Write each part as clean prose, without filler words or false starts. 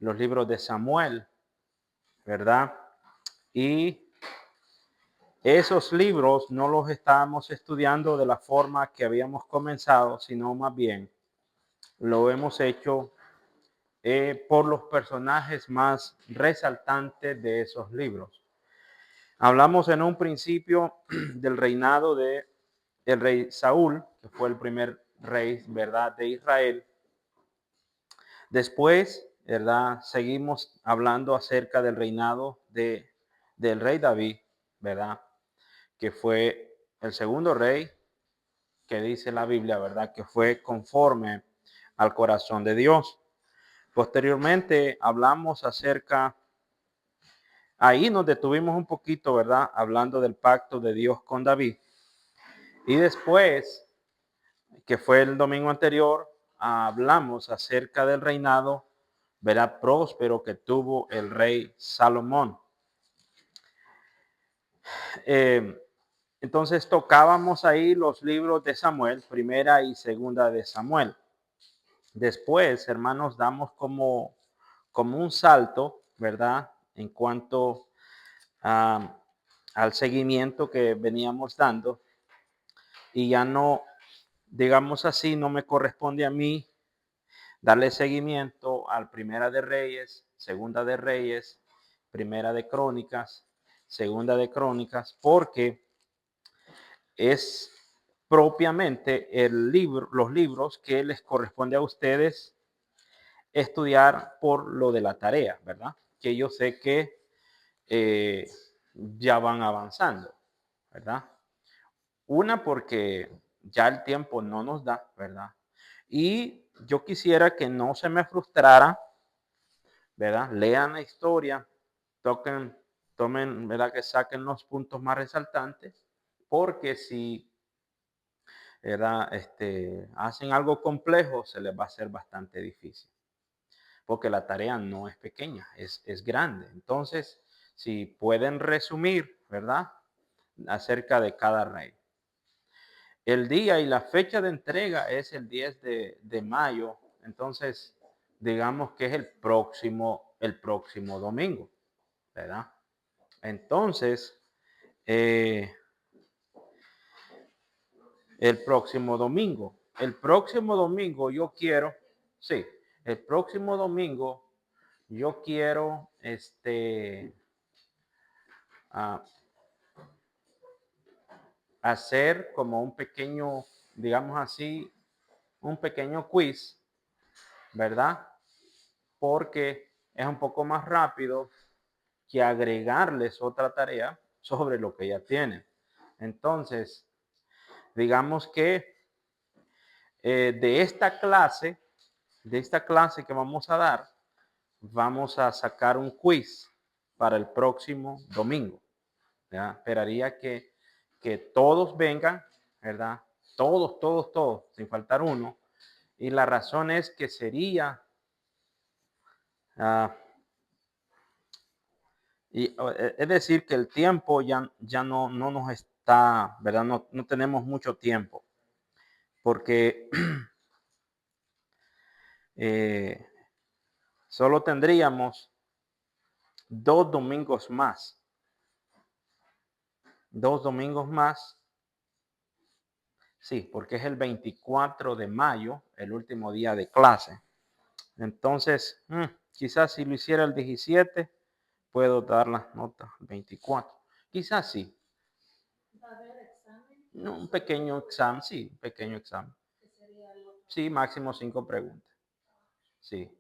los libros de Samuel, ¿verdad? Y esos libros no los estábamos estudiando de la forma que habíamos comenzado, sino más bien lo hemos hecho por los personajes más resaltantes de esos libros. Hablamos en un principio del reinado de el rey Saúl, que fue el primer rey, ¿verdad?, de Israel. Después, ¿verdad?, seguimos hablando acerca del reinado del rey David, ¿verdad?, que fue el segundo rey que dice la Biblia, ¿verdad?, que fue conforme al corazón de Dios. Posteriormente hablamos acerca, ahí nos detuvimos un poquito, ¿verdad?, hablando del pacto de Dios con David. Y después, que fue el domingo anterior, hablamos acerca del reinado, ¿verdad?, próspero que tuvo el rey Salomón. Eh, entonces tocábamos ahí los libros de Samuel, primera y segunda de Samuel. Después, hermanos, damos como un salto, ¿verdad?, en cuanto al seguimiento que veníamos dando. Y ya no, digamos así, no me corresponde a mí darle seguimiento al Primera de Reyes, Segunda de Reyes, Primera de Crónicas, Segunda de Crónicas, porque es propiamente los libros que les corresponde a ustedes estudiar por lo de la tarea, ¿verdad? Que yo sé que ya van avanzando, ¿verdad? Una, porque ya el tiempo no nos da, ¿verdad? Y yo quisiera que no se me frustrara, ¿verdad? Lean la historia, tomen, ¿verdad?, que saquen los puntos más resaltantes, porque si, ¿verdad?, hacen algo complejo, se les va a hacer bastante difícil, porque la tarea no es pequeña, es grande. Entonces, si pueden resumir, ¿verdad?, acerca de cada rey. El día y la fecha de entrega es el 10 de mayo, entonces digamos que es el próximo domingo, ¿verdad? Entonces, eh, el próximo domingo yo quiero, sí, el próximo domingo yo quiero, ah, hacer como un pequeño, digamos así, un pequeño quiz, ¿verdad? Porque es un poco más rápido que agregarles otra tarea sobre lo que ya tienen. Entonces, digamos que de esta clase que vamos a dar, vamos a sacar un quiz para el próximo domingo. ¿Ya? Esperaría que todos vengan, ¿verdad? Todos, todos, todos, sin faltar uno. Y la razón es que sería, uh, es decir, que el tiempo ya no nos está, ¿verdad? No tenemos mucho tiempo, porque eh, solo tendríamos 2 domingos más. 2 domingos más, sí, porque es el 24 de mayo, el último día de clase. Entonces, quizás si lo hiciera el 17, puedo dar las notas el 24. Quizás sí. ¿Va a haber examen? No, un pequeño examen, sí, un pequeño examen. Sí, máximo 5 preguntas. Sí.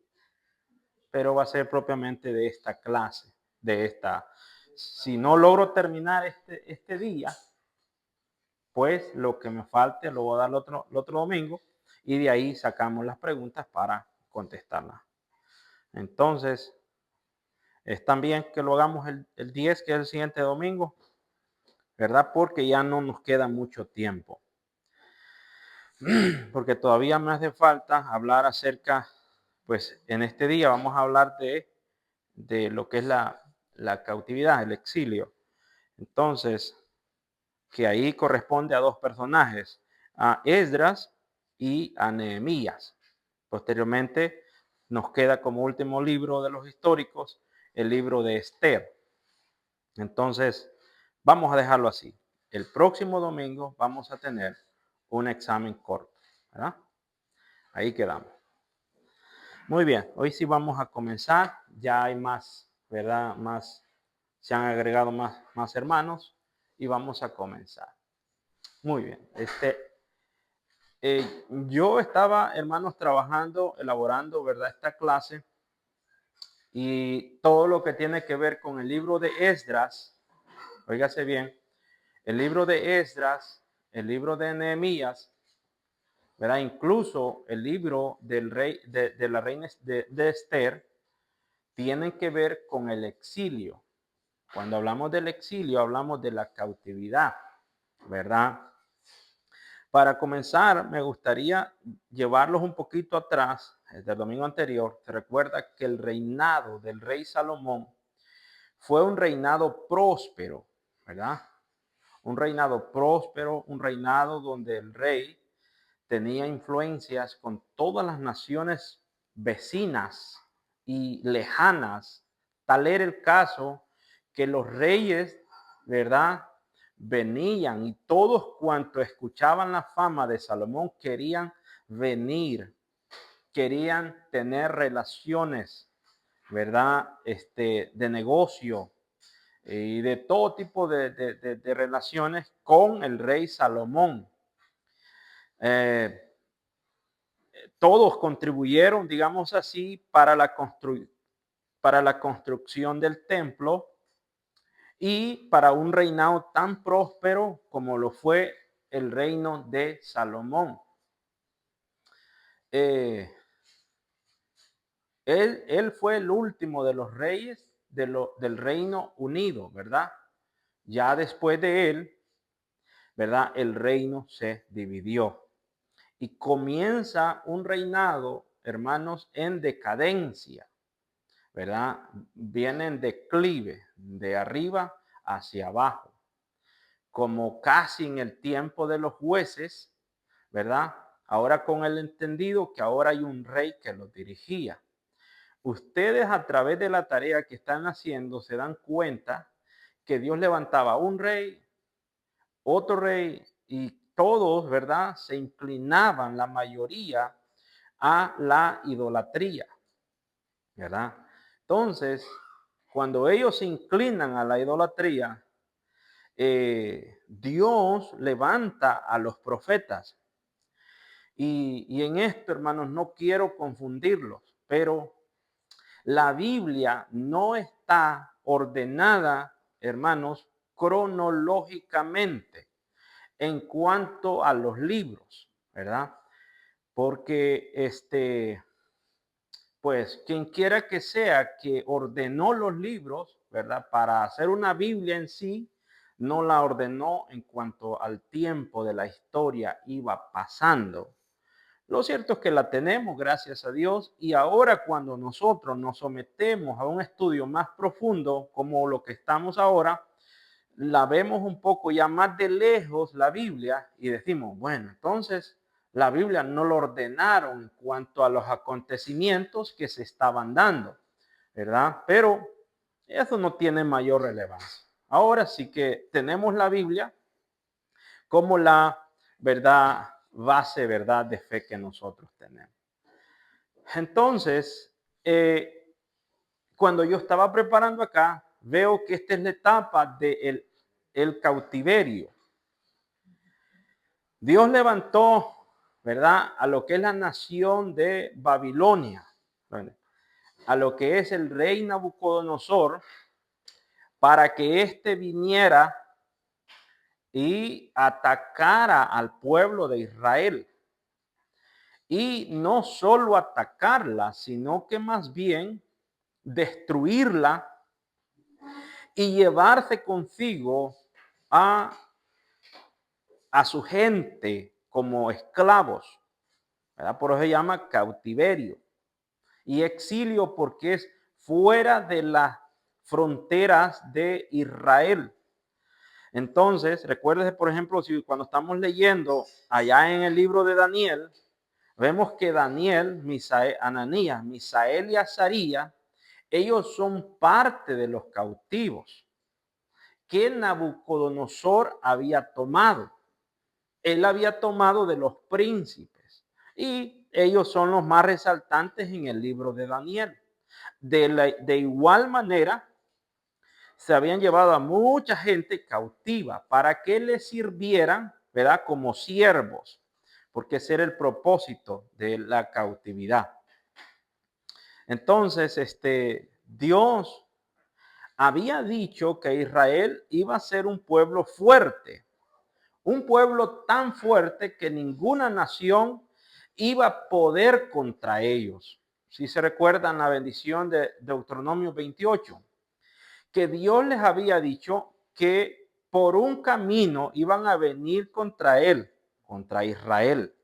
Pero va a ser propiamente de esta clase, Si no logro terminar este día, pues lo que me falte lo voy a dar el otro domingo y de ahí sacamos las preguntas para contestarlas. Entonces, es también que lo hagamos el 10, que es el siguiente domingo, ¿verdad? Porque ya no nos queda mucho tiempo. Porque todavía me hace falta hablar acerca, pues en este día vamos a hablar de lo que es la cautividad, el exilio. Entonces, que ahí corresponde a dos personajes, a Esdras y a Nehemías. Posteriormente nos queda como último libro de los históricos el libro de Esther. Entonces, vamos a dejarlo así. El próximo domingo vamos a tener un examen corto, ¿verdad? Ahí quedamos. Muy bien, hoy sí vamos a comenzar. Ya hay más, ¿verdad? Se han agregado más hermanos y vamos a comenzar. Muy bien. Yo estaba, hermanos, trabajando, elaborando, ¿verdad? Esta clase y todo lo que tiene que ver con el libro de Esdras, óigase bien, el libro de Esdras, el libro de Nehemías, ¿verdad? Incluso el libro del rey, de la reina de Esther, tienen que ver con el exilio. Cuando hablamos del exilio, hablamos de la cautividad, ¿verdad? Para comenzar, me gustaría llevarlos un poquito atrás, desde el domingo anterior. Se recuerda que el reinado del rey Salomón fue un reinado próspero, ¿verdad? Un reinado próspero, un reinado donde el rey tenía influencias con todas las naciones vecinas y lejanas. Tal era el caso que los reyes, ¿verdad? Venían y todos cuantos escuchaban la fama de Salomón querían venir, querían tener relaciones, ¿verdad? De negocio y de todo tipo de relaciones con el rey Salomón. Todos contribuyeron, digamos así, para la construcción del templo y para un reinado tan próspero como lo fue el reino de Salomón. Él fue el último de los reyes del Reino Unido, ¿verdad? Ya después de él, ¿verdad? El reino se dividió y comienza un reinado, hermanos, en decadencia, ¿verdad? Viene en declive, de arriba hacia abajo, como casi en el tiempo de los jueces, ¿verdad? Ahora con el entendido que ahora hay un rey que los dirigía. Ustedes a través de la tarea que están haciendo se dan cuenta que Dios levantaba un rey, otro rey y todos, ¿verdad? Se inclinaban la mayoría a la idolatría, ¿verdad? Entonces, cuando ellos se inclinan a la idolatría, Dios levanta a los profetas. Y en esto, hermanos, no quiero confundirlos, pero la Biblia no está ordenada, hermanos, cronológicamente en cuanto a los libros, ¿verdad? Porque pues quien quiera que sea que ordenó los libros, ¿verdad? Para hacer una Biblia en sí, no la ordenó en cuanto al tiempo de la historia iba pasando. Lo cierto es que la tenemos, gracias a Dios, y ahora cuando nosotros nos sometemos a un estudio más profundo, como lo que estamos ahora, la vemos un poco ya más de lejos la Biblia y decimos, bueno, entonces la Biblia no lo ordenaron en cuanto a los acontecimientos que se estaban dando, ¿verdad? Pero eso no tiene mayor relevancia. Ahora sí que tenemos la Biblia como la verdad, base, verdad de fe que nosotros tenemos. Entonces, cuando yo estaba preparando acá, veo que esta es la etapa del el cautiverio. Dios levantó, ¿verdad? A lo que es la nación de Babilonia, a lo que es el rey Nabucodonosor, para que éste viniera y atacara al pueblo de Israel. Y no solo atacarla, sino que más bien destruirla y llevarse consigo a su gente como esclavos, ¿verdad? Por eso se llama cautiverio. Y exilio porque es fuera de las fronteras de Israel. Entonces, recuérdese, por ejemplo, si cuando estamos leyendo allá en el libro de Daniel, Vemos que Daniel, Ananías, Misael y Azarías, ellos son parte de los cautivos que Nabucodonosor había tomado. Él había tomado de los príncipes y ellos son los más resaltantes en el libro de Daniel. De igual manera, se habían llevado a mucha gente cautiva para que les sirvieran, ¿verdad? Como siervos, porque ese era el propósito de la cautividad. Entonces, Dios había dicho que Israel iba a ser un pueblo fuerte, un pueblo tan fuerte que ninguna nación iba a poder contra ellos. Si se recuerdan la bendición de Deuteronomio 28, que Dios les había dicho que por un camino iban a venir contra él, contra Israel,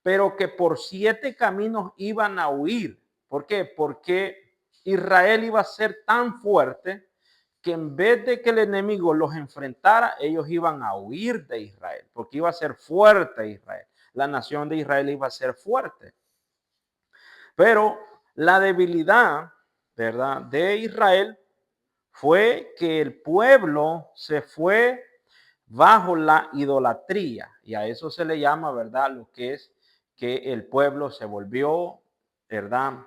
pero que por 7 caminos iban a huir. ¿Por qué? Porque Israel iba a ser tan fuerte que en vez de que el enemigo los enfrentara, ellos iban a huir de Israel, porque iba a ser fuerte Israel. La nación de Israel iba a ser fuerte. Pero la debilidad, ¿verdad?, de Israel fue que el pueblo se fue bajo la idolatría. Y a eso se le llama, ¿verdad?, lo que es que el pueblo se volvió, ¿verdad?,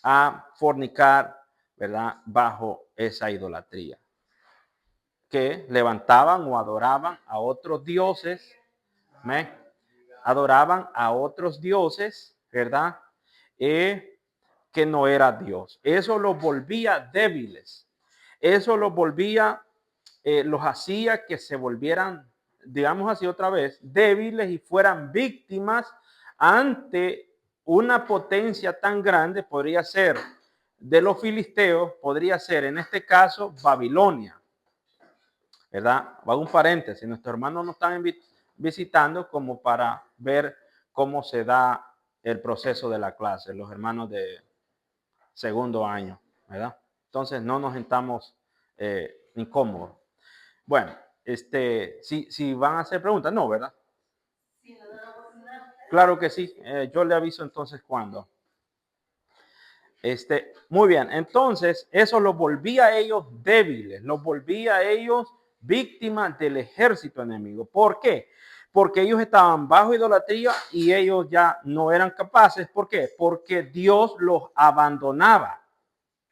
a fornicar, ¿verdad?, bajo esa idolatría. Que levantaban o adoraban a otros dioses, ¿me? Adoraban a otros dioses, ¿verdad? Que no era Dios. Eso los volvía débiles. Eso los volvía, los hacía que se volvieran, digamos así otra vez, débiles y fueran víctimas ante una potencia tan grande. Podría ser de los filisteos, podría ser en este caso Babilonia, ¿verdad? Hago un paréntesis, nuestros hermanos nos están visitando como para ver cómo se da el proceso de la clase, los hermanos de segundo año, ¿verdad? Entonces no nos sintamos incómodos. Bueno, si van a hacer preguntas, no, ¿verdad? Claro que sí, yo le aviso entonces cuándo. Muy bien, entonces eso los volvía a ellos débiles, los volvía a ellos víctimas del ejército enemigo. ¿Por qué? Porque ellos estaban bajo idolatría y ellos ya no eran capaces. ¿Por qué? Porque Dios los abandonaba.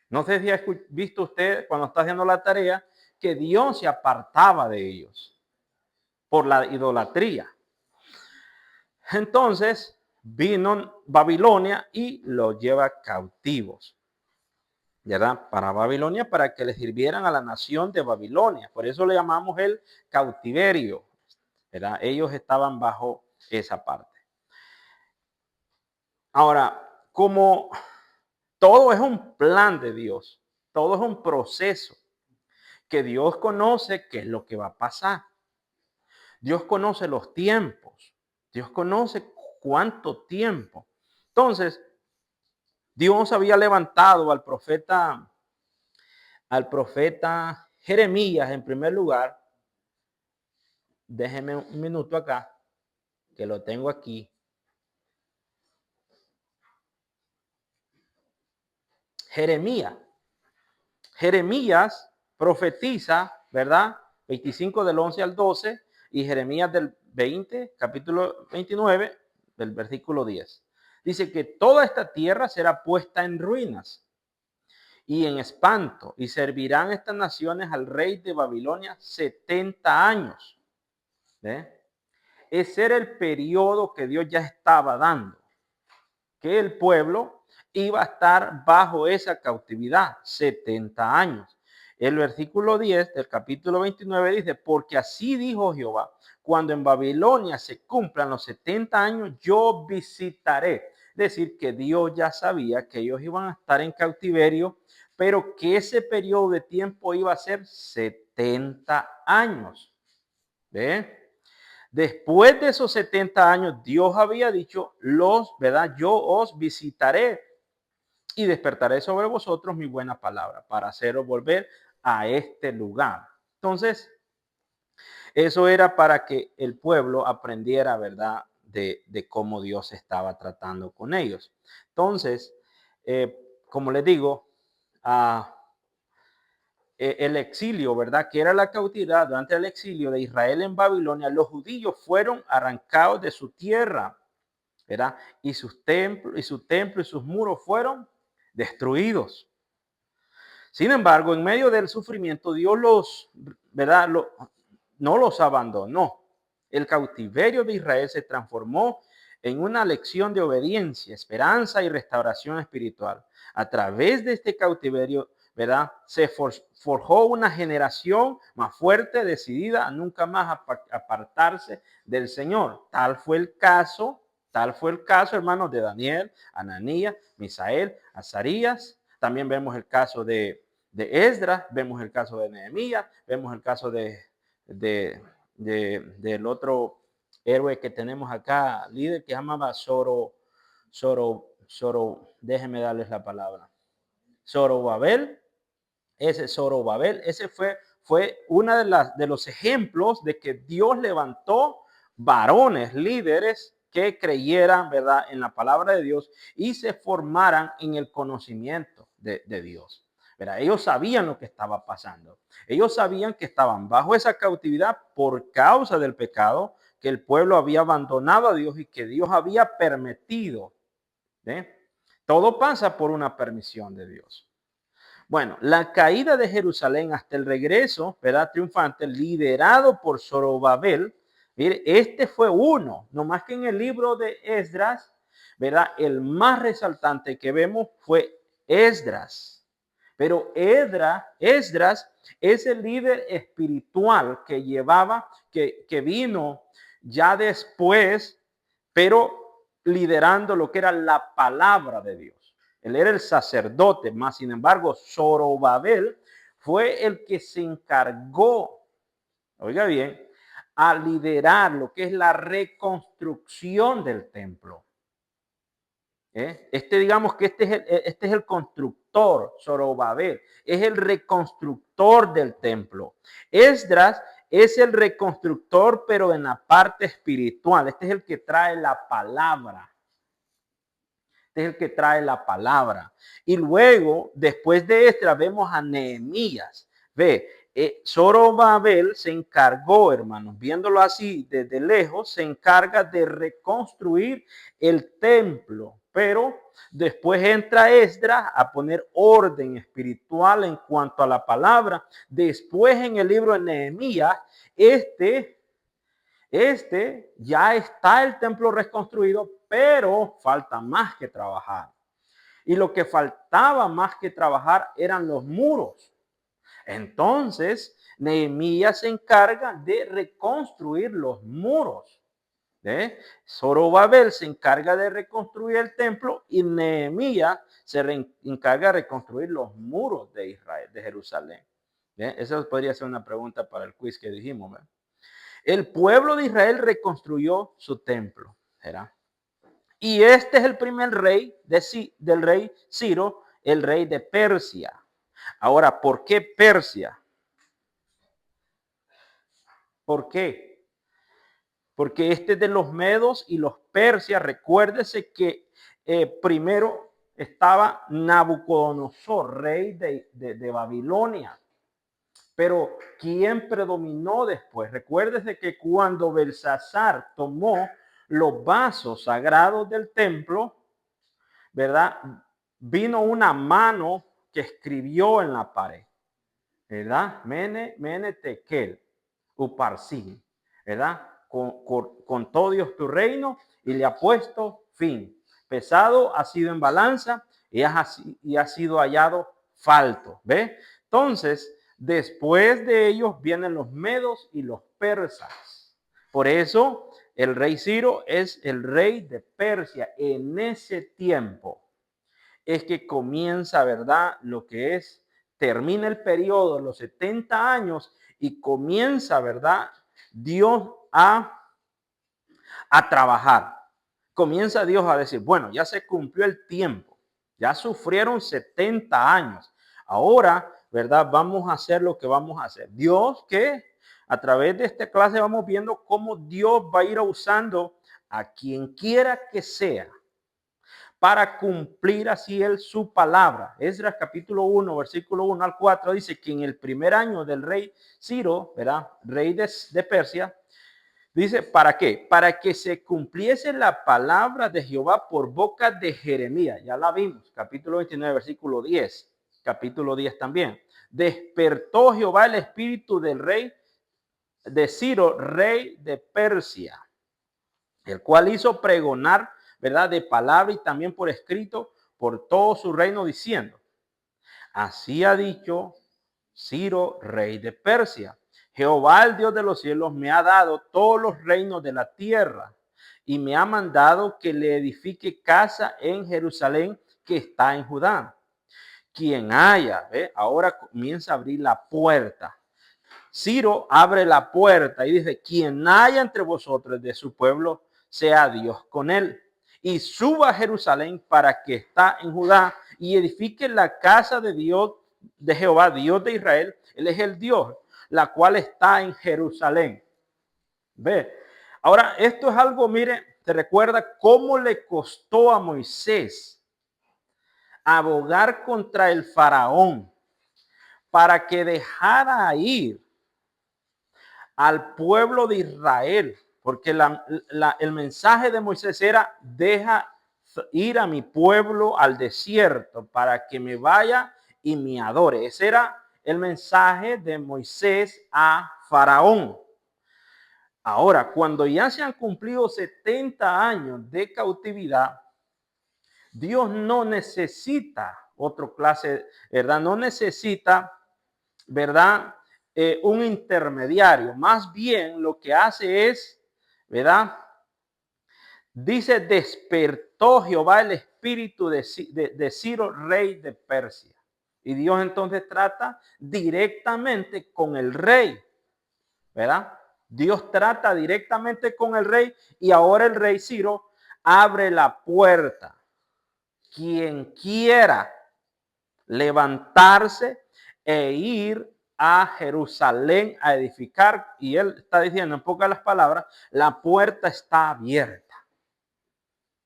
No sé si ha visto usted cuando está haciendo la tarea que Dios se apartaba de ellos por la idolatría. Entonces vino Babilonia y los lleva cautivos, ¿verdad? Para Babilonia, para que le sirvieran a la nación de Babilonia. Por eso le llamamos el cautiverio, ¿verdad? Ellos estaban bajo esa parte. Ahora, como todo es un plan de Dios, todo es un proceso que Dios conoce qué es lo que va a pasar. Dios conoce los tiempos. Dios conoce cuánto tiempo. Entonces, Dios había levantado al profeta Jeremías en primer lugar. Déjenme un minuto acá, que lo tengo aquí. Jeremías profetiza, ¿verdad? 25 del 11 al 12 y Jeremías del 20, capítulo 29, del versículo 10. Dice que toda esta tierra será puesta en ruinas y en espanto, y servirán estas naciones al rey de Babilonia 70 años. ¿Ve? Ese era el periodo que Dios ya estaba dando, que el pueblo iba a estar bajo esa cautividad 70 años. El versículo 10 del capítulo 29 dice, porque así dijo Jehová, cuando en Babilonia se cumplan los 70 años, yo visitaré. Es decir, que Dios ya sabía que ellos iban a estar en cautiverio, pero que ese periodo de tiempo iba a ser 70 años. ¿Ve? Después de esos 70 años, Dios había dicho, ¿verdad? Yo os visitaré y despertaré sobre vosotros mi buena palabra para haceros volver a este lugar. Entonces, eso era para que el pueblo aprendiera, ¿verdad?, de cómo Dios estaba tratando con ellos. Entonces, como les digo, el exilio, ¿verdad? Que era la cautividad durante el exilio de Israel en Babilonia, los judíos fueron arrancados de su tierra, ¿verdad? Y sus templos, y su templo y sus muros fueron destruidos. Sin embargo, en medio del sufrimiento, Dios los, ¿verdad? No los abandonó. El cautiverio de Israel se transformó en una lección de obediencia, esperanza y restauración espiritual. A través de este cautiverio, ¿verdad? Se forjó una generación más fuerte, decidida a nunca más apartarse del Señor. Tal fue el caso, hermanos, de Daniel, Ananías, Misael, Azarías. También vemos el caso de Esdras, vemos el caso de Nehemías, vemos el caso del otro héroe que tenemos acá, líder, que llamaba déjenme darles la palabra. Zorobabel, ese fue uno de los ejemplos de que Dios levantó varones, líderes que creyeran, ¿verdad?, en la palabra de Dios y se formaran en el conocimiento de Dios. ¿Verdad? Ellos sabían lo que estaba pasando. Ellos sabían que estaban bajo esa cautividad por causa del pecado, que el pueblo había abandonado a Dios y que Dios había permitido. Todo pasa por una permisión de Dios. Bueno, la caída de Jerusalén hasta el regreso, ¿verdad?, triunfante, liderado por Zorobabel. Mire, este fue uno, no más que en el libro de Esdras, ¿verdad? El más resaltante que vemos fue Esdras. Pero Esdras es el líder espiritual que llevaba, que vino ya después, pero liderando lo que era la palabra de Dios. Él era el sacerdote, más sin embargo, Zorobabel fue el que se encargó, oiga bien, a liderar lo que es la reconstrucción del templo. Digamos que este es el constructor, Zorobabel, es el reconstructor del templo. Esdras es el reconstructor, pero en la parte espiritual. Este es el que trae la palabra. Este es el que trae la palabra. Y luego, después de Esdras, vemos a Nehemías. Zorobabel se encargó, hermanos, viéndolo así desde lejos, se encarga de reconstruir el templo. Pero después entra Esdras a poner orden espiritual en cuanto a la palabra. Después en el libro de Nehemías, ya está el templo reconstruido, pero falta más que trabajar. Y lo que faltaba más que trabajar eran los muros. Entonces, Nehemías se encarga de reconstruir los muros. Zorobabel se encarga de reconstruir el templo y Nehemías se encarga de reconstruir los muros de Israel, de Jerusalén. Esa podría ser una pregunta para el quiz que dijimos. ¿verdad? El pueblo de Israel reconstruyó su templo. ¿verdad? Y este es el primer rey del rey Ciro, el rey de Persia. Ahora, ¿por qué Persia? ¿Por qué? Porque este de los medos y los persias, recuérdese que primero estaba Nabucodonosor, rey de Babilonia. Pero ¿quién predominó después? Recuérdese que cuando Belsasar tomó los vasos sagrados del templo, ¿verdad? Vino una mano que escribió en la pared, ¿verdad? Mene tekel, uparsin, ¿verdad? Con todo Dios tu reino y le ha puesto fin. Pesado ha sido en balanza y ha sido hallado falto, ¿ve? Entonces, después de ellos vienen los medos y los persas. Por eso, el rey Ciro es el rey de Persia. En ese tiempo es que comienza, ¿verdad? Lo que es, termina el periodo de los 70 años y comienza, ¿verdad? Dios a trabajar. Comienza Dios a decir, bueno, ya se cumplió el tiempo, ya sufrieron 70 años. Ahora, ¿verdad? Vamos a hacer lo que vamos a hacer. Dios que a través de esta clase vamos viendo cómo Dios va a ir usando a quien quiera que sea, para cumplir así él su palabra. Esdras capítulo 1, versículo 1 al 4 dice que en el primer año del rey Ciro, ¿verdad? Rey de Persia, dice, ¿para qué? Para que se cumpliese la palabra de Jehová por boca de Jeremías. Ya la vimos, capítulo 29, versículo 10, capítulo 10 también. Despertó Jehová el espíritu del rey de Ciro, rey de Persia, el cual hizo pregonar, ¿verdad? De palabra y también por escrito por todo su reino, diciendo, así ha dicho Ciro, rey de Persia, Jehová, el Dios de los cielos, me ha dado todos los reinos de la tierra y me ha mandado que le edifique casa en Jerusalén que está en Judá. Quien haya, ahora comienza a abrir la puerta. Ciro abre la puerta y dice, quien haya entre vosotros de su pueblo, sea Dios con él. Y suba a Jerusalén para que está en Judá y edifique la casa de Dios, de Jehová, Dios de Israel. Él es el Dios, la cual está en Jerusalén. Ve. Ahora, esto es algo, mire, te recuerda cómo le costó a Moisés abogar contra el faraón para que dejara ir al pueblo de Israel, porque el mensaje de Moisés era, deja ir a mi pueblo al desierto para que me vaya y me adore. Ese era el mensaje de Moisés a Faraón. Ahora, cuando ya se han cumplido 70 años de cautividad, Dios no necesita otra clase, ¿verdad? No necesita, ¿verdad? Un intermediario. Más bien lo que hace es, ¿verdad? Dice, despertó Jehová el espíritu de Ciro, rey de Persia. Y Dios entonces trata directamente con el rey, ¿verdad? Dios trata directamente con el rey y ahora el rey Ciro abre la puerta. Quien quiera levantarse e ir a Jerusalén a edificar, y él está diciendo en pocas las palabras, la puerta está abierta.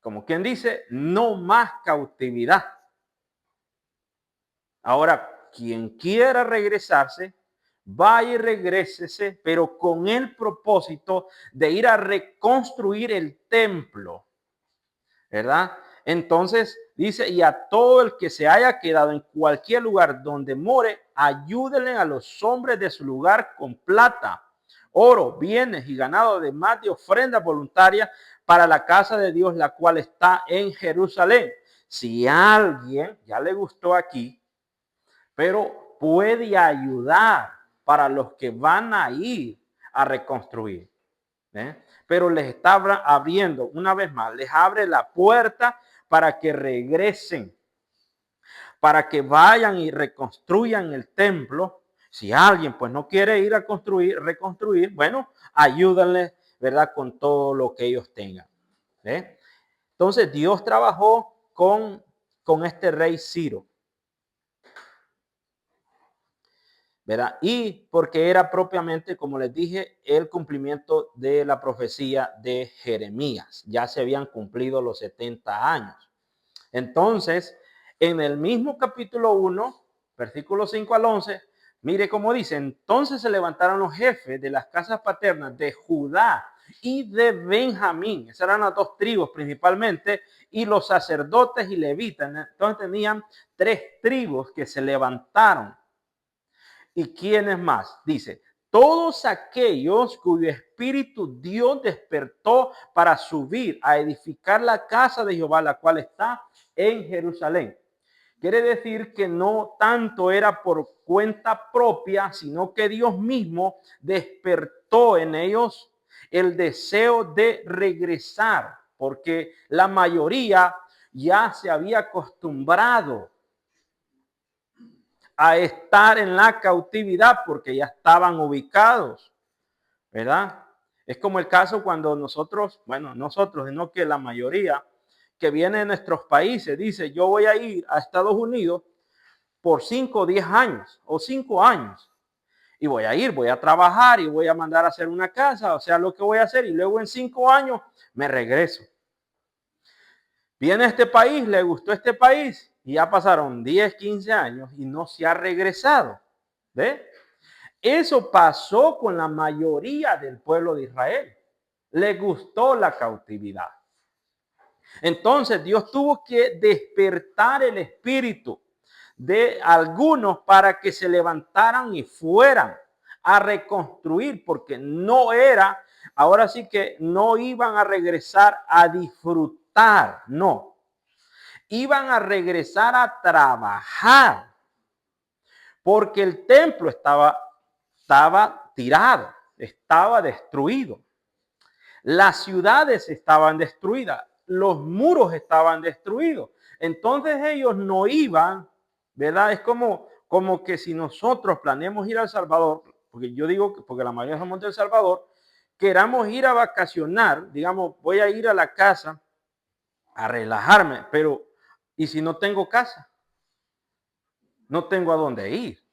Como quien dice, no más cautividad. Ahora, quien quiera regresarse, vaya y regrésese, pero con el propósito de ir a reconstruir el templo, ¿verdad? Entonces dice, y a todo el que se haya quedado en cualquier lugar donde more, ayúdenle a los hombres de su lugar con plata, oro, bienes y ganado, además de ofrenda voluntaria para la casa de Dios, la cual está en Jerusalén. Si a alguien ya le gustó aquí, pero puede ayudar para los que van a ir a reconstruir. Pero les está abriendo, una vez más, les abre la puerta para que regresen, para que vayan y reconstruyan el templo. Si alguien pues no quiere ir a reconstruir, bueno, ayúdenle, ¿verdad? Con todo lo que ellos tengan. Entonces Dios trabajó con este rey Ciro, ¿verdad? Y porque era propiamente, como les dije, el cumplimiento de la profecía de Jeremías. Ya se habían cumplido los 70 años. Entonces, en el mismo capítulo 1, versículos 5 al 11, mire cómo dice, entonces se levantaron los jefes de las casas paternas de Judá y de Benjamín. Esas eran las dos tribus principalmente, y los sacerdotes y levitas. Entonces tenían 3 tribus que se levantaron. ¿Y quiénes más? Dice, todos aquellos cuyo espíritu Dios despertó para subir a edificar la casa de Jehová, la cual está en Jerusalén. Quiere decir que no tanto era por cuenta propia, sino que Dios mismo despertó en ellos el deseo de regresar, porque la mayoría ya se había acostumbrado a estar en la cautividad porque ya estaban ubicados, ¿verdad? Es como el caso cuando nosotros, sino que la mayoría que viene de nuestros países dice, yo voy a ir a Estados Unidos por 5 o 10 años o 5 años. y voy a trabajar y voy a mandar a hacer una casa, o sea, lo que voy a hacer y luego en 5 años me regreso. Viene a este país, le gustó este país y ya pasaron 10, 15 años y no se ha regresado. ¿Ve? Eso pasó con la mayoría del pueblo de Israel. Le gustó la cautividad. Entonces Dios tuvo que despertar el espíritu de algunos para que se levantaran y fueran a reconstruir, porque no era, ahora sí que no iban a regresar a disfrutar, no. Iban a regresar a trabajar, porque el templo estaba tirado, estaba destruido. Las ciudades estaban destruidas, los muros estaban destruidos. Entonces ellos no iban, ¿verdad? Es como que si nosotros planeamos ir a El Salvador, porque yo digo, porque la mayoría somos de El Salvador, queramos ir a vacacionar, digamos, voy a ir a la casa a relajarme, pero ¿y si no tengo casa? No tengo a dónde ir.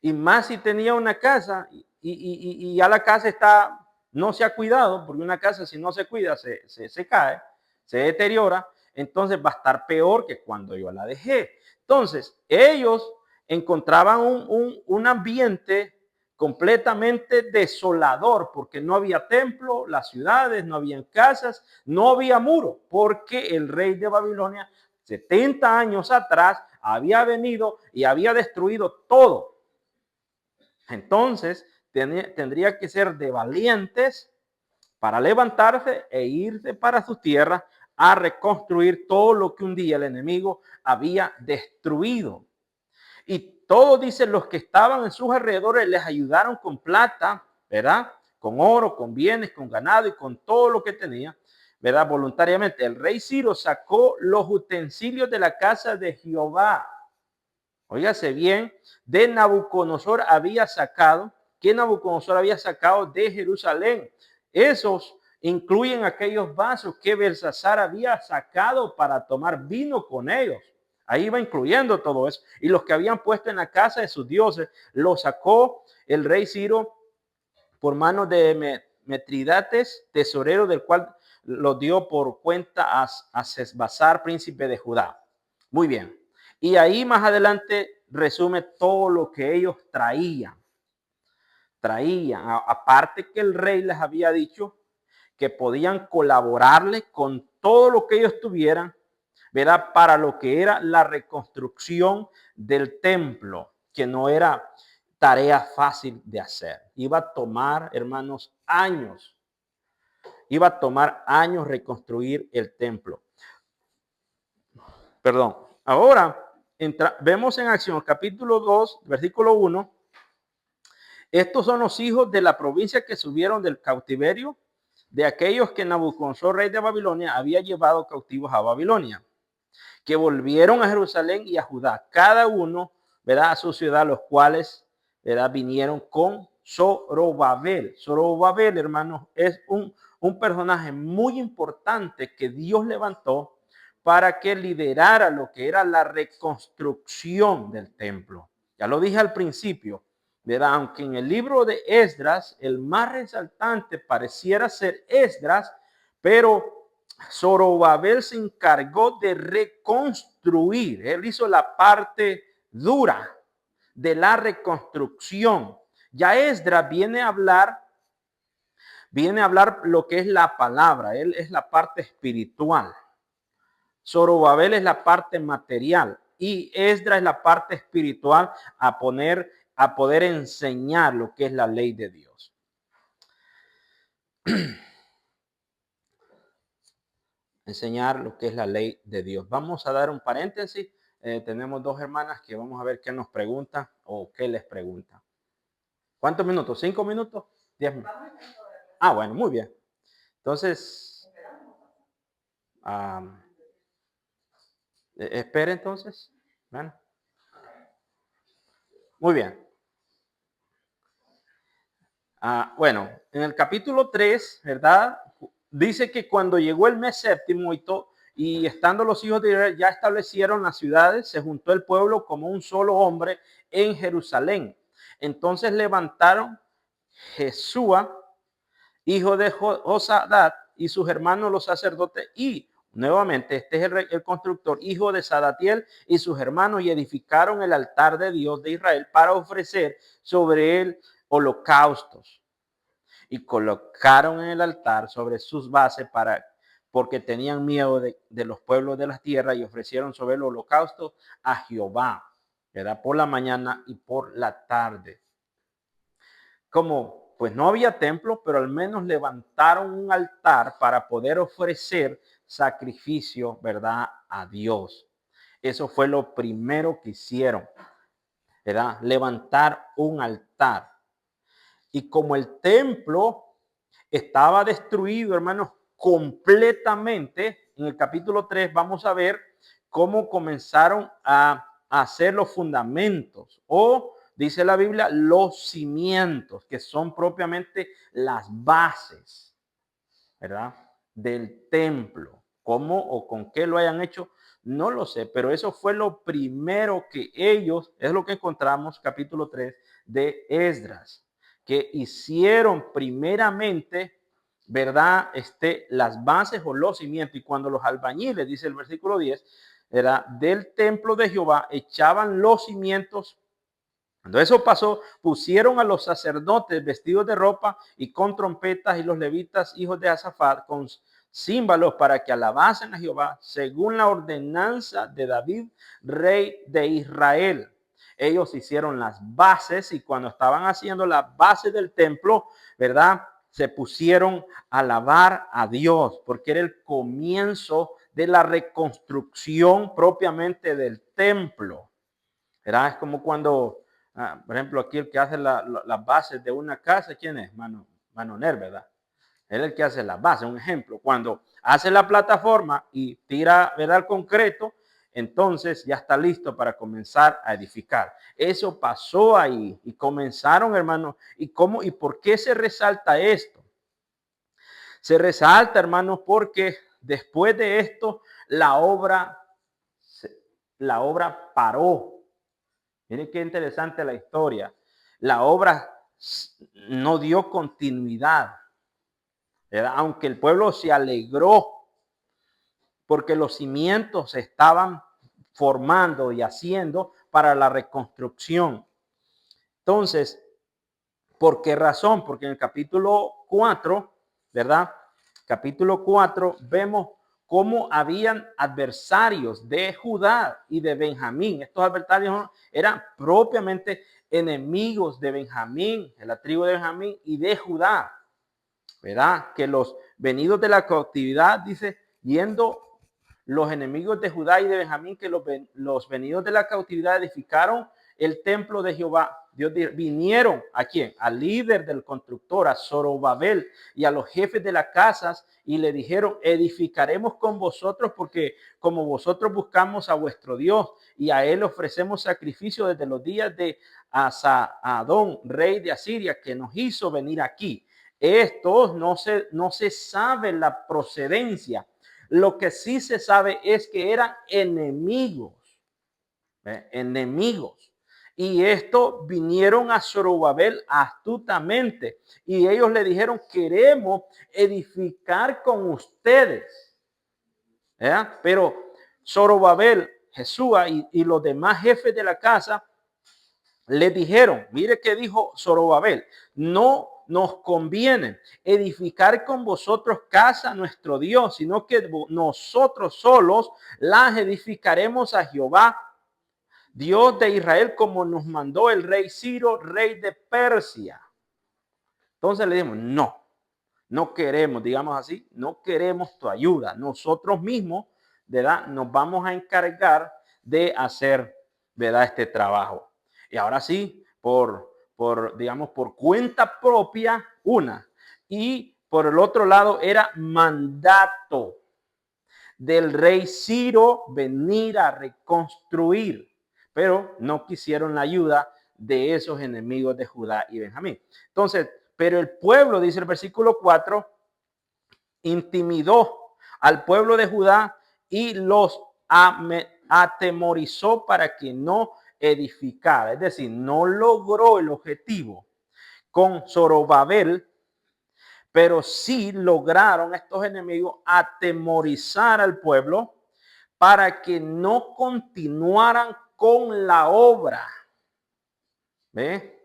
Y más si tenía una casa y ya la casa no se ha cuidado, porque una casa si no se cuida se cae, se deteriora, entonces va a estar peor que cuando yo la dejé. Entonces ellos encontraban un ambiente completamente desolador, porque no había templo, las ciudades, no habían casas, no había muro, porque el rey de Babilonia 70 años atrás había venido y había destruido todo. Entonces, tendría que ser de valientes para levantarse e irse para sus tierras a reconstruir todo lo que un día el enemigo había destruido. Y todos, dicen, los que estaban en sus alrededores les ayudaron con plata, ¿verdad? Con oro, con bienes, con ganado y con todo lo que tenía, ¿verdad? Voluntariamente. El rey Ciro sacó los utensilios de la casa de Jehová. Óigase bien, de Nabucodonosor había sacado, que Nabucodonosor había sacado de Jerusalén. Esos incluyen aquellos vasos que Belsasar había sacado para tomar vino con ellos. Ahí va incluyendo todo eso. Y los que habían puesto en la casa de sus dioses, los sacó el rey Ciro por manos de Metridates, tesorero, del cual lo dio por cuenta a Sesbazar, príncipe de Judá. Muy bien. Y ahí más adelante resume todo lo que ellos traían. Aparte que el rey les había dicho que podían colaborarle con todo lo que ellos tuvieran, ¿verdad? Para lo que era la reconstrucción del templo, que no era tarea fácil de hacer. Iba a tomar, hermanos, años. Iba a tomar años reconstruir el templo. Perdón. Ahora vemos en acción capítulo 2, versículo 1. Estos son los hijos de la provincia que subieron del cautiverio de aquellos que Nabucodonosor, rey de Babilonia, había llevado cautivos a Babilonia, que volvieron a Jerusalén y a Judá, cada uno, ¿verdad?, a su ciudad, los cuales, ¿verdad?, vinieron con Zorobabel. Zorobabel, hermanos, es un personaje muy importante que Dios levantó para que liderara lo que era la reconstrucción del templo. Ya lo dije al principio, ¿verdad? Aunque en el libro de Esdras el más resaltante pareciera ser Esdras, pero Zorobabel se encargó de reconstruir. Él hizo la parte dura de la reconstrucción. Ya Esdras viene a hablar lo que es la palabra. Él es la parte espiritual. Zorobabel es la parte material y Esdras es la parte espiritual a poder enseñar lo que es la ley de Dios. Enseñar lo que es la ley de Dios. Vamos a dar un paréntesis. Tenemos dos hermanas que vamos a ver qué nos preguntan o qué les preguntan. ¿Cuántos minutos? ¿5 minutos? 10 minutos. Ah, bueno, muy bien. Entonces, espere entonces. Bueno. Muy bien. Bueno, en el capítulo 3, ¿verdad? Dice que cuando llegó el mes séptimo y estando los hijos de Israel ya establecieron las ciudades, se juntó el pueblo como un solo hombre en Jerusalén. Entonces levantaron Jesúa, hijo de Josadat, y sus hermanos los sacerdotes, y nuevamente este es el constructor, hijo de Sadatiel, y sus hermanos, y edificaron el altar de Dios de Israel para ofrecer sobre él holocaustos. Y colocaron en el altar sobre sus bases porque tenían miedo de los pueblos de la tierra, y ofrecieron sobre el holocausto a Jehová, ¿verdad? Por la mañana y por la tarde. Como pues no había templo, pero al menos levantaron un altar para poder ofrecer sacrificio, ¿verdad?, a Dios. Eso fue lo primero que hicieron, ¿verdad? Levantar un altar. Y como el templo estaba destruido, hermanos, completamente, en el capítulo 3 vamos a ver cómo comenzaron a hacer los fundamentos, o dice la Biblia, los cimientos, que son propiamente las bases, ¿verdad?, del templo. ¿Cómo o con qué lo hayan hecho? No lo sé, pero eso fue lo primero que ellos, es lo que encontramos, capítulo 3 de Esdras, que hicieron primeramente, ¿verdad?, las bases o los cimientos. Y cuando los albañiles, dice el versículo 10, ¿verdad?, del templo de Jehová echaban los cimientos. Cuando eso pasó, pusieron a los sacerdotes vestidos de ropa y con trompetas, y los levitas, hijos de Asafat, con címbalos, para que alabasen a Jehová según la ordenanza de David, rey de Israel. Ellos hicieron las bases, y cuando estaban haciendo las bases del templo, ¿verdad?, se pusieron a alabar a Dios, porque era el comienzo de la reconstrucción propiamente del templo, ¿verdad? Es como cuando, por ejemplo, aquí el que hace las bases de una casa, ¿quién es? Manoner, ¿verdad? Él es el que hace las bases. Un ejemplo, cuando hace la plataforma y tira, ¿verdad?, el concreto, entonces ya está listo para comenzar a edificar. Eso pasó ahí y comenzaron, hermanos. ¿Y cómo y por qué se resalta esto? Se resalta, hermanos, porque después de esto la obra paró. Miren qué interesante la historia. La obra no dio continuidad, ¿verdad? Aunque el pueblo se alegró porque los cimientos se estaban formando y haciendo para la reconstrucción. Entonces, ¿por qué razón? Porque en el capítulo 4, ¿verdad? Capítulo 4, vemos cómo habían adversarios de Judá y de Benjamín. Estos adversarios eran propiamente enemigos de Benjamín, de la tribu de Benjamín y de Judá, ¿verdad? Que los venidos de la cautividad, dice, yendo los enemigos de Judá y de Benjamín, que los venidos de la cautividad edificaron el templo de Jehová. Dios vinieron ¿a quién? Al líder del constructor, a Zorobabel, y a los jefes de las casas, y le dijeron: edificaremos con vosotros, porque como vosotros buscamos a vuestro Dios, y a él ofrecemos sacrificio desde los días de Asadón, rey de Asiria, que nos hizo venir aquí. Estos no se sabe la procedencia. Lo que sí se sabe es que eran enemigos, enemigos. Y esto vinieron a Zorobabel astutamente, y ellos le dijeron: queremos edificar con ustedes. Pero Zorobabel, Jesúa y los demás jefes de la casa le dijeron: mire qué dijo Zorobabel: no nos conviene edificar con vosotros casa a nuestro Dios, sino que nosotros solos las edificaremos a Jehová, Dios de Israel, como nos mandó el rey Ciro, rey de Persia. Entonces le dijimos: no queremos, digamos así, no queremos tu ayuda. Nosotros mismos, ¿verdad?, nos vamos a encargar de hacer, ¿verdad?, este trabajo. Y ahora sí, digamos, por cuenta propia, y por el otro lado era mandato del rey Ciro venir a reconstruir, pero no quisieron la ayuda de esos enemigos de Judá y Benjamín. Entonces, pero el pueblo, dice el versículo 4, intimidó al pueblo de Judá y los atemorizó para que no edificar. Es decir, no logró el objetivo con Zorobabel, pero sí lograron estos enemigos atemorizar al pueblo para que no continuaran con la obra. ¿Ve?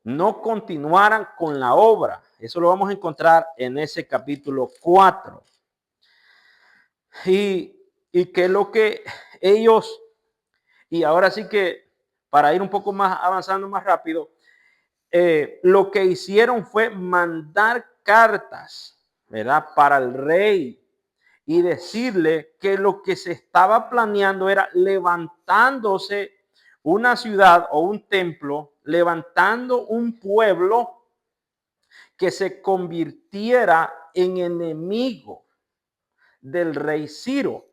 No continuaran con la obra. Eso lo vamos a encontrar en ese capítulo 4. Y que lo que ellos, y ahora sí que para ir un poco más avanzando más rápido, lo que hicieron fue mandar cartas, ¿verdad? Para el rey y decirle que lo que se estaba planeando era levantándose una ciudad o un templo, levantando un pueblo que se convirtiera en enemigo del rey Ciro.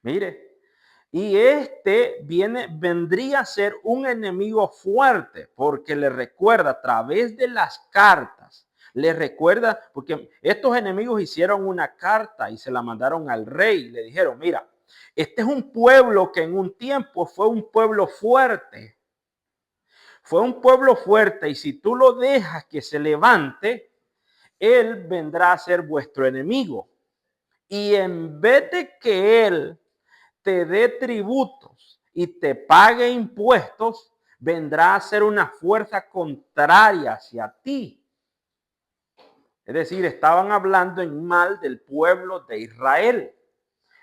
Mire, y vendría a ser un enemigo fuerte, porque le recuerda a través de las cartas, le recuerda, porque estos enemigos hicieron una carta y se la mandaron al rey. Le dijeron, mira, este es un pueblo que en un tiempo fue un pueblo fuerte. Fue un pueblo fuerte y si tú lo dejas que se levante, él vendrá a ser vuestro enemigo. Y en vez de que él te dé tributos y te pague impuestos, vendrá a ser una fuerza contraria hacia ti. Es decir, estaban hablando en mal del pueblo de Israel.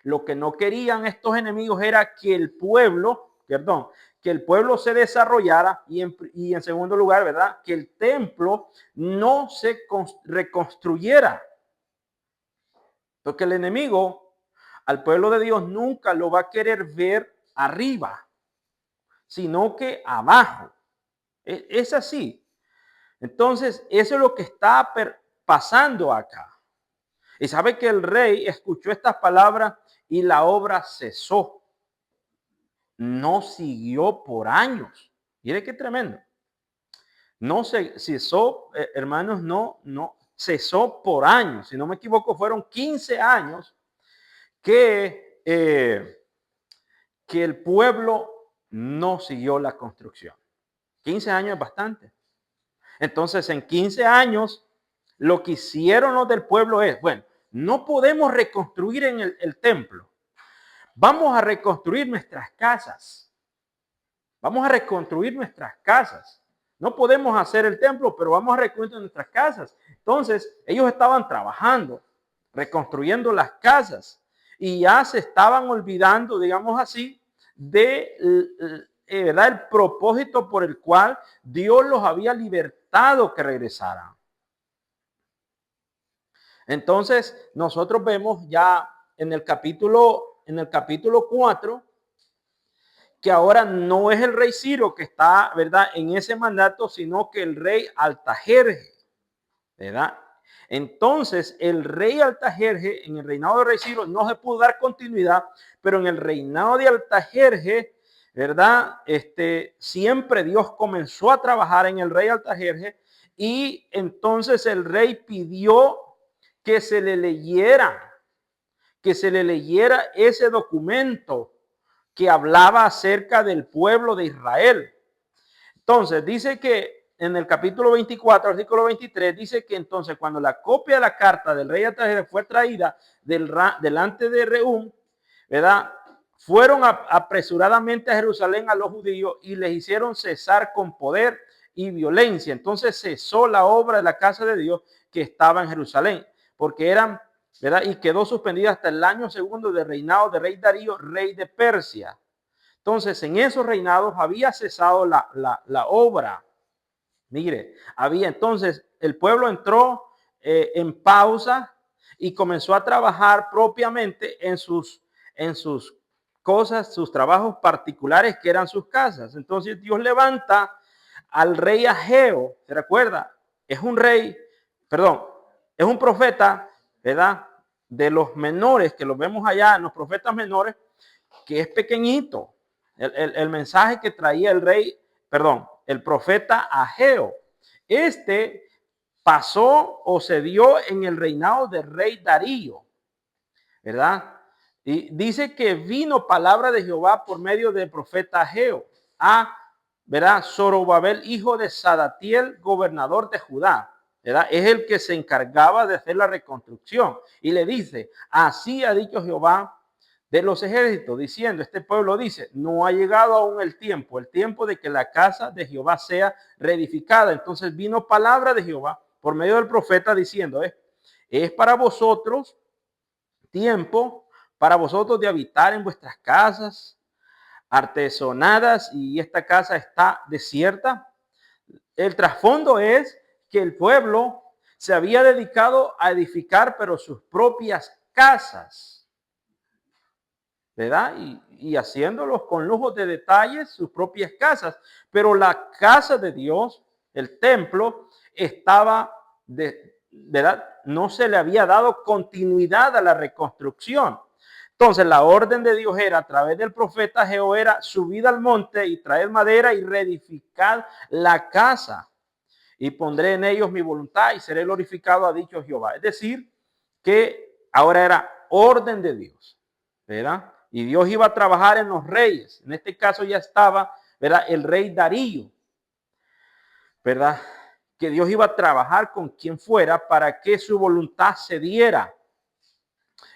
Lo que no querían estos enemigos era que el pueblo se desarrollara y en segundo lugar, ¿verdad? Que el templo no se reconstruyera. Porque el enemigo al pueblo de Dios nunca lo va a querer ver arriba, sino que abajo. Es así. Entonces, eso es lo que está pasando acá. Y sabe que el rey escuchó estas palabras y la obra cesó. No siguió por años. Mire qué tremendo. No se cesó, hermanos, no cesó por años. Si no me equivoco, fueron 15 años que el pueblo no siguió la construcción. 15 años es bastante. Entonces, en 15 años, lo que hicieron los del pueblo es, bueno, no podemos reconstruir en el templo. Vamos a reconstruir nuestras casas. Vamos a reconstruir nuestras casas. No podemos hacer el templo, pero vamos a reconstruir nuestras casas. Entonces, ellos estaban trabajando, reconstruyendo las casas y ya se estaban olvidando, digamos así, de ¿verdad? El propósito por el cual Dios los había libertado que regresaran. Entonces, nosotros vemos ya en el capítulo 4 que ahora no es el rey Ciro que está, ¿verdad?, en ese mandato, sino que el rey Artajerje, ¿verdad? Entonces, el rey Artajerje, en el reinado del rey Ciro, no se pudo dar continuidad, pero en el reinado de Artajerje, ¿verdad? Siempre Dios comenzó a trabajar en el rey Artajerje y entonces el rey pidió que se le leyera ese documento que hablaba acerca del pueblo de Israel. Entonces, dice que en el capítulo 24, artículo 23, dice que entonces cuando la copia de la carta del rey Artajerjes fue traída delante de Rehum, ¿verdad? Fueron apresuradamente a Jerusalén a los judíos y les hicieron cesar con poder y violencia. Entonces cesó la obra de la casa de Dios que estaba en Jerusalén, porque eran, ¿verdad? Y quedó suspendida hasta el año segundo del reinado de rey Darío, rey de Persia. Entonces, en esos reinados había cesado la obra. Mire, entonces el pueblo entró en pausa y comenzó a trabajar propiamente en sus cosas, sus trabajos particulares que eran sus casas. Entonces Dios levanta al rey Ageo, ¿se recuerda? Es un profeta, ¿verdad? De los menores, que los vemos allá en los profetas menores, que es pequeñito. El mensaje que traía el profeta Ageo. Pasó o se dio en el reinado del rey Darío, ¿verdad? Y dice que vino palabra de Jehová por medio del profeta Ageo a, ¿verdad? Zorobabel, hijo de Sadatiel, gobernador de Judá, ¿verdad? Es el que se encargaba de hacer la reconstrucción. Y le dice, así ha dicho Jehová de los ejércitos, diciendo, este pueblo dice, no ha llegado aún el tiempo de que la casa de Jehová sea reedificada. Entonces vino palabra de Jehová por medio del profeta diciendo, es para vosotros tiempo, para vosotros de habitar en vuestras casas artesonadas y esta casa está desierta. El trasfondo es que el pueblo se había dedicado a edificar, pero sus propias casas, ¿verdad? Y haciéndolos con lujos de detalles, sus propias casas. Pero la casa de Dios, el templo, estaba, ¿verdad? No se le había dado continuidad a la reconstrucción. Entonces la orden de Dios era a través del profeta Jehová era subid al monte y traed madera y reedificad la casa y pondré en ellos mi voluntad y seré glorificado, ha dicho Jehová. Es decir, que ahora era orden de Dios, ¿verdad? Y Dios iba a trabajar en los reyes. En este caso ya estaba, ¿verdad? El rey Darío, ¿verdad? Que Dios iba a trabajar con quien fuera para que su voluntad se diera.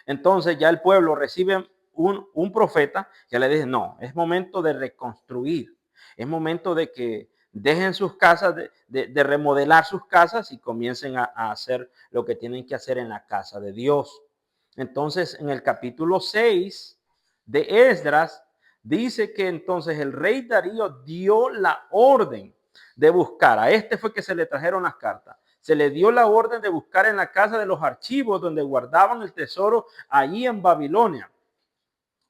Entonces ya el pueblo recibe un profeta que le dice, no, es momento de reconstruir, es momento de que dejen sus casas, de remodelar sus casas y comiencen a hacer lo que tienen que hacer en la casa de Dios. Entonces en el capítulo 6 de Esdras dice que entonces el rey Darío dio la orden de buscar, a este fue que se le trajeron las cartas. Se le dio la orden de buscar en la casa de los archivos donde guardaban el tesoro allí en Babilonia.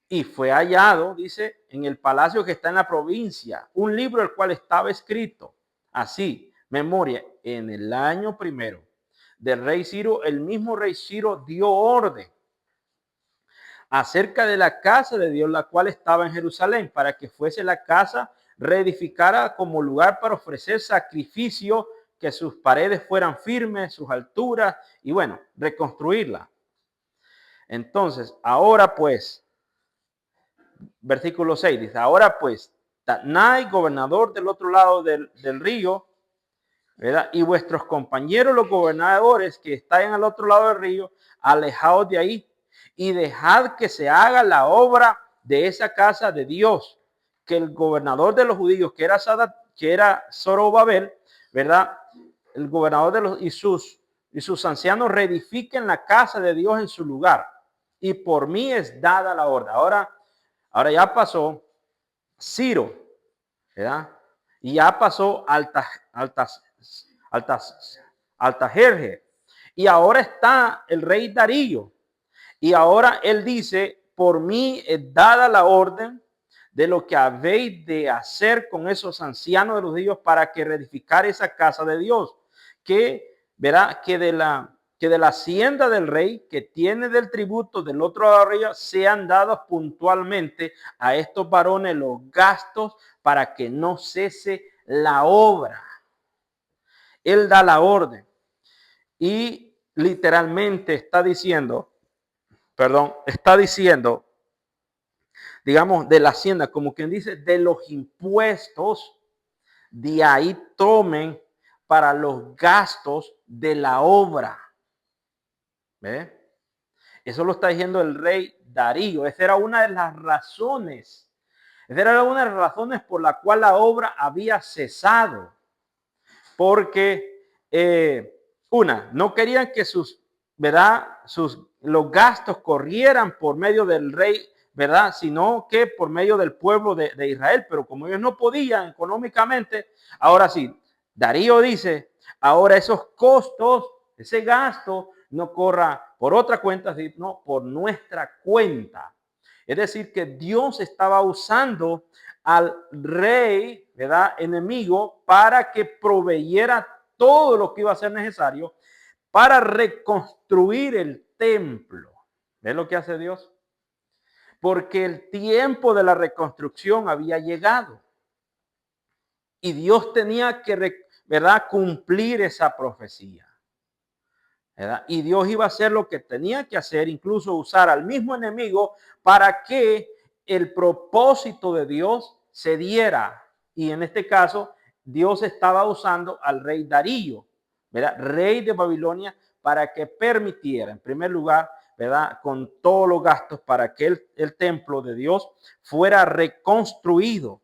Y fue hallado, dice, en el palacio que está en la provincia, un libro el cual estaba escrito así, memoria, en el año primero del rey Ciro, el mismo rey Ciro dio orden acerca de la casa de Dios, la cual estaba en Jerusalén, para que fuese la casa reedificada como lugar para ofrecer sacrificio, que sus paredes fueran firmes, sus alturas, y bueno, reconstruirla. Entonces, ahora pues, versículo 6 dice, ahora pues, Tatnai, gobernador del otro lado del río, ¿verdad? Y vuestros compañeros, los gobernadores que están al otro lado del río, alejaos de ahí y dejad que se haga la obra de esa casa de Dios, que el gobernador de los judíos, que era Zorobabel, ¿verdad? El gobernador de los y sus ancianos reedifiquen la casa de Dios en su lugar. Y por mí es dada la orden. Ahora ya pasó Ciro, ¿verdad? Y ya pasó Altajerje. Y ahora está el rey Darío. Y ahora él dice, por mí es dada la orden de lo que habéis de hacer con esos ancianos de los judíos para que reedificar esa casa de Dios. Que verá que de la hacienda del rey, que tiene del tributo del otro lado del río, sean dados puntualmente a estos varones los gastos para que no cese la obra. Él da la orden y literalmente está diciendo, digamos, de la hacienda, como quien dice, de los impuestos, de ahí tomen para los gastos de la obra. ¿Ve? Eso lo está diciendo el rey Darío. Esa era una de las razones. Esa era una de las razones por la cual la obra había cesado. Porque, no querían que los gastos corrieran por medio del rey, ¿verdad? Sino que por medio del pueblo de Israel. Pero como ellos no podían económicamente, ahora sí, Darío dice, ahora esos costos, ese gasto, no corra por otra cuenta, sino por nuestra cuenta. Es decir, que Dios estaba usando al rey, ¿verdad? Enemigo, para que proveyera todo lo que iba a ser necesario para reconstruir el templo. ¿Ves lo que hace Dios? Porque el tiempo de la reconstrucción había llegado. Y Dios tenía que, ¿verdad?, cumplir esa profecía. ¿verdad? Y Dios iba a hacer lo que tenía que hacer, incluso usar al mismo enemigo para que el propósito de Dios se diera. Y en este caso, Dios estaba usando al rey Darío, ¿verdad? Rey de Babilonia, para que permitiera, en primer lugar, ¿verdad? Con todos los gastos para que el templo de Dios fuera reconstruido.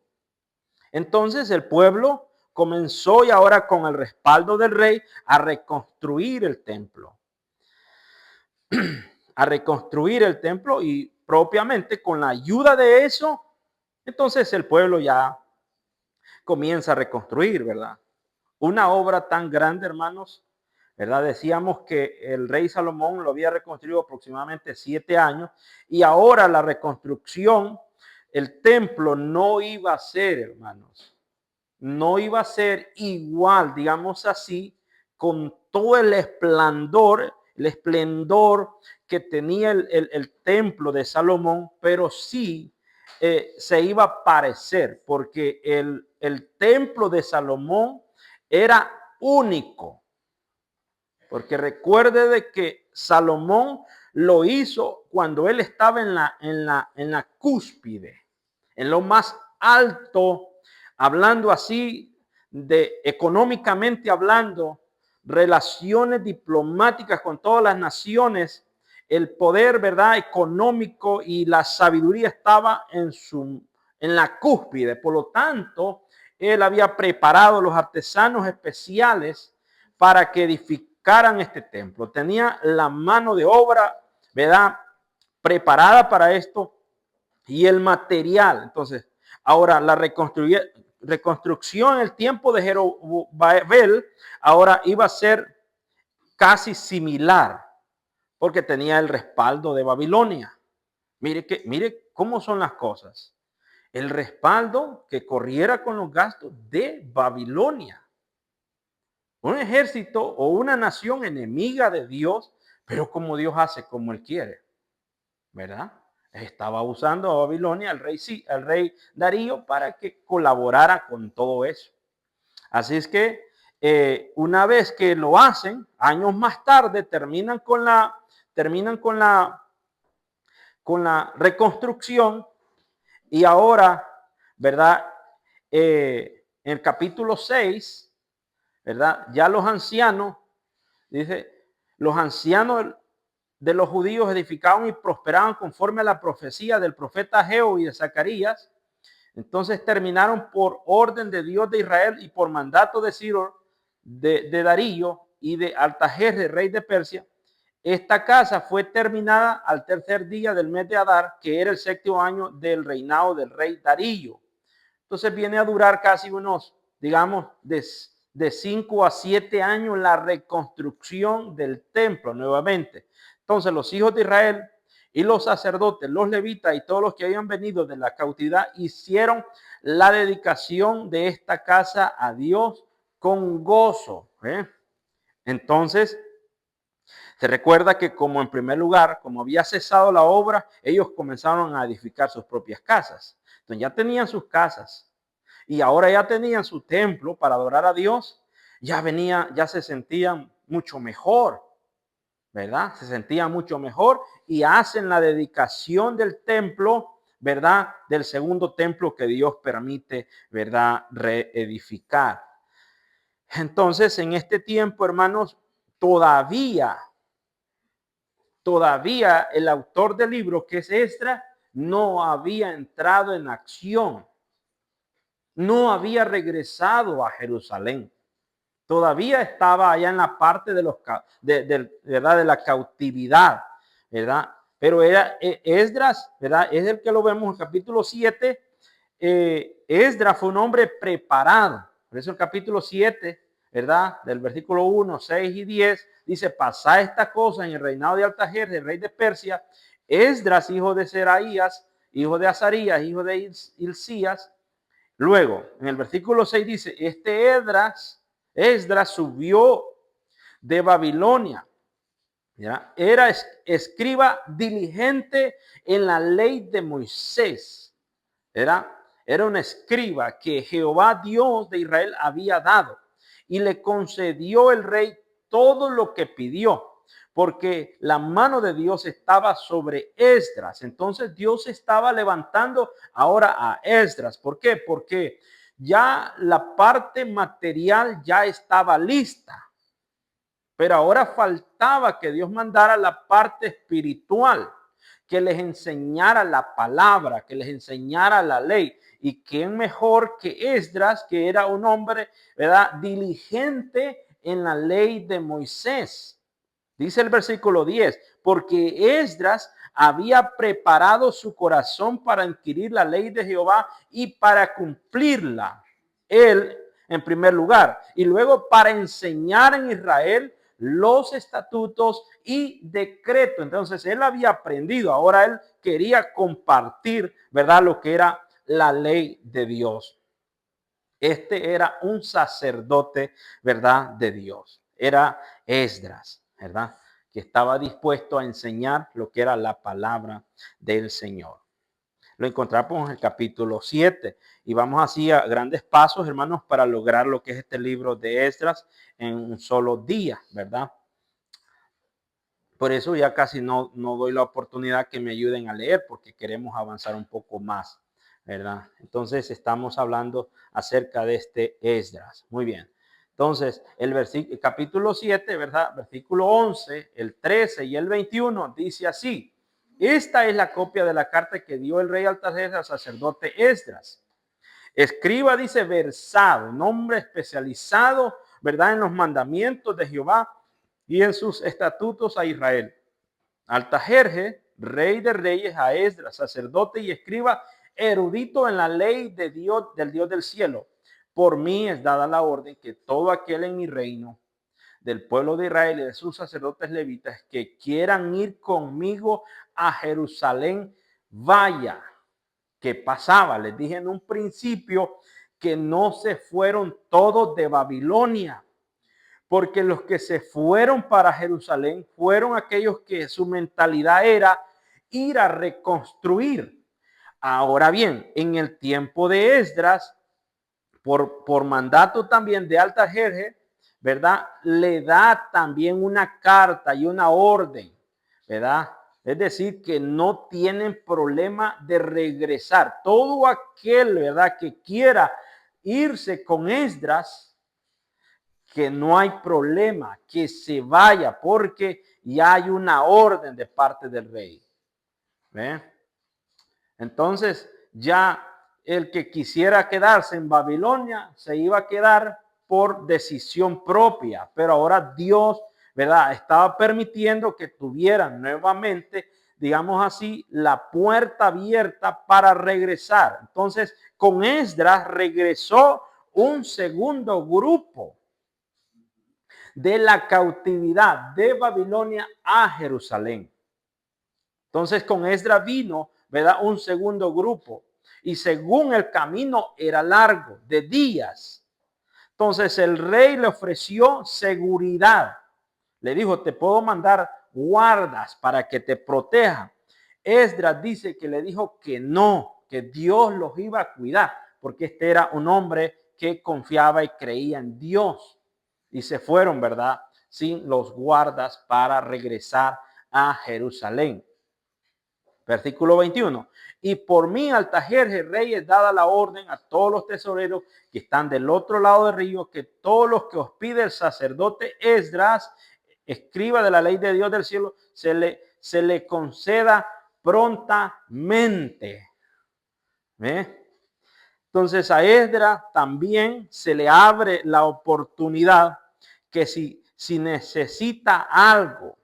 Entonces el pueblo comenzó y ahora con el respaldo del rey a reconstruir el templo. A reconstruir el templo y propiamente con la ayuda de eso, entonces el pueblo ya comienza a reconstruir, ¿verdad? Una obra tan grande, hermanos, ¿verdad? Decíamos que el rey Salomón lo había reconstruido aproximadamente 7 años y ahora la reconstrucción, el templo no iba a ser, hermanos, no iba a ser igual, digamos así, con todo el esplendor que tenía el templo de Salomón, pero sí se iba a parecer, porque el templo de Salomón era único, porque recuerde de que Salomón lo hizo cuando él estaba en la cúspide, en lo más alto, hablando así de económicamente hablando, relaciones diplomáticas con todas las naciones, el poder, ¿verdad?, económico y la sabiduría estaba en la cúspide. Por lo tanto, él había preparado los artesanos especiales para que edificaran este templo. Tenía la mano de obra, ¿verdad?, preparada para esto y el material. Entonces, ahora la reconstrucción en el tiempo de Zorobabel ahora iba a ser casi similar porque tenía el respaldo de Babilonia. Mire cómo son las cosas. El respaldo que corriera con los gastos de Babilonia. Un ejército o una nación enemiga de Dios, pero como Dios hace, como Él quiere, ¿verdad? Estaba usando a Babilonia, al rey Darío, para que colaborara con todo eso. Así es que una vez que lo hacen, años más tarde terminan con la reconstrucción y ahora, ¿verdad? En el capítulo 6, ¿verdad? Ya los ancianos, dice, los ancianos de los judíos edificaban y prosperaban conforme a la profecía del profeta Ageo y de Zacarías. Entonces terminaron por orden de Dios de Israel y por mandato de Ciro, de Darío y de Artajerjes, rey de Persia. Esta casa fue terminada al tercer día del mes de Adar, que era el 7º año del reinado del rey Darío. Entonces viene a durar casi unos, digamos, de 5 a 7 años la reconstrucción del templo nuevamente. Entonces los hijos de Israel y los sacerdotes, los levitas y todos los que habían venido de la cautividad hicieron la dedicación de esta casa a Dios con gozo. Entonces, se recuerda que como en primer lugar, como había cesado la obra, ellos comenzaron a edificar sus propias casas. Entonces ya tenían sus casas y ahora ya tenían su templo para adorar a Dios. Ya se sentían mucho mejor, ¿verdad? Se sentían mucho mejor y hacen la dedicación del templo, ¿verdad? Del segundo templo que Dios permite, ¿verdad?, reedificar. Entonces, en este tiempo, hermanos, todavía el autor del libro, que es Esdras, no había entrado en acción. No había regresado a Jerusalén. Todavía estaba allá en la parte ¿verdad?, de la cautividad, ¿verdad? Pero era Esdras, ¿verdad? Es el que lo vemos en el capítulo 7. Esdras fue un hombre preparado. Por eso el capítulo 7, ¿verdad?, del versículo 1, 6 y 10, dice, pasa esta cosa en el reinado de Artajerjes, rey de Persia. Esdras, hijo de Seraías, hijo de Azarías, hijo de Hilcías. Luego, en el versículo 6 dice, este Esdras subió de Babilonia. ¿Ya? Era escriba diligente en la ley de Moisés. Era un escriba que Jehová Dios de Israel había dado y le concedió el rey todo lo que pidió. porque la mano de Dios estaba sobre Esdras. Entonces Dios estaba levantando ahora a Esdras. ¿Por qué? Porque ya la parte material ya estaba lista. Pero ahora faltaba que Dios mandara la parte espiritual, que les enseñara la palabra, que les enseñara la ley. Y quién mejor que Esdras, que era un hombre, ¿verdad?, diligente en la ley de Moisés. Dice el versículo 10, porque Esdras había preparado su corazón para adquirir la ley de Jehová y para cumplirla. Él, en primer lugar, y luego para enseñar en Israel los estatutos y decretos. Entonces él había aprendido, ahora él quería compartir, ¿verdad?, lo que era la ley de Dios. Este era un sacerdote, ¿verdad?, de Dios. Era Esdras, ¿verdad?, que estaba dispuesto a enseñar lo que era la palabra del Señor. Lo encontramos en el capítulo 7 y vamos así a grandes pasos, hermanos, para lograr lo que es este libro de Esdras en un solo día, ¿verdad? Por eso ya casi no doy la oportunidad que me ayuden a leer porque queremos avanzar un poco más, ¿verdad? Entonces estamos hablando acerca de este Esdras. Muy bien. Entonces, el capítulo 7, ¿verdad? Versículo 11, el 13 y el 21 dice así. Esta es la copia de la carta que dio el rey Artajerjes al sacerdote Esdras. Escriba, dice, versado, un hombre especializado, ¿verdad?, en los mandamientos de Jehová y en sus estatutos a Israel. Artajerjes, rey de reyes, a Esdras, sacerdote y escriba, erudito en la ley de Dios, del Dios del cielo. Por mí es dada la orden que todo aquel en mi reino, del pueblo de Israel y de sus sacerdotes levitas, que quieran ir conmigo a Jerusalén, vaya. ¿Qué pasaba? Les dije en un principio que no se fueron todos de Babilonia, porque los que se fueron para Jerusalén fueron aquellos que su mentalidad era ir a reconstruir. Ahora bien, en el tiempo de Esdras, por mandato también de Artajerjes, ¿verdad?, le da también una carta y una orden, ¿verdad? Es decir, que no tienen problema de regresar. Todo aquel, ¿verdad?, que quiera irse con Esdras, que no hay problema, que se vaya, porque ya hay una orden de parte del rey. ¿Ve? Entonces, ya el que quisiera quedarse en Babilonia se iba a quedar por decisión propia, pero ahora Dios, ¿verdad?, estaba permitiendo que tuvieran nuevamente, digamos así, la puerta abierta para regresar. Entonces, con Esdras regresó un segundo grupo de la cautividad de Babilonia a Jerusalén. Entonces con Esdras vino, ¿verdad?, un segundo grupo. Y según el camino era largo, de días. Entonces el rey le ofreció seguridad. Le dijo, te puedo mandar guardas para que te protejan. Esdras dice que le dijo que no, que Dios los iba a cuidar, porque este era un hombre que confiaba y creía en Dios. Y se fueron, ¿verdad?, sin los guardas para regresar a Jerusalén. Versículo 21. Y por mí, Artajerjes, rey, es dada la orden a todos los tesoreros que están del otro lado del río, que todos los que os pide el sacerdote Esdras, escriba de la ley de Dios del cielo, se le conceda prontamente. ¿Ve? Entonces a Esdras también se le abre la oportunidad que si necesita algo,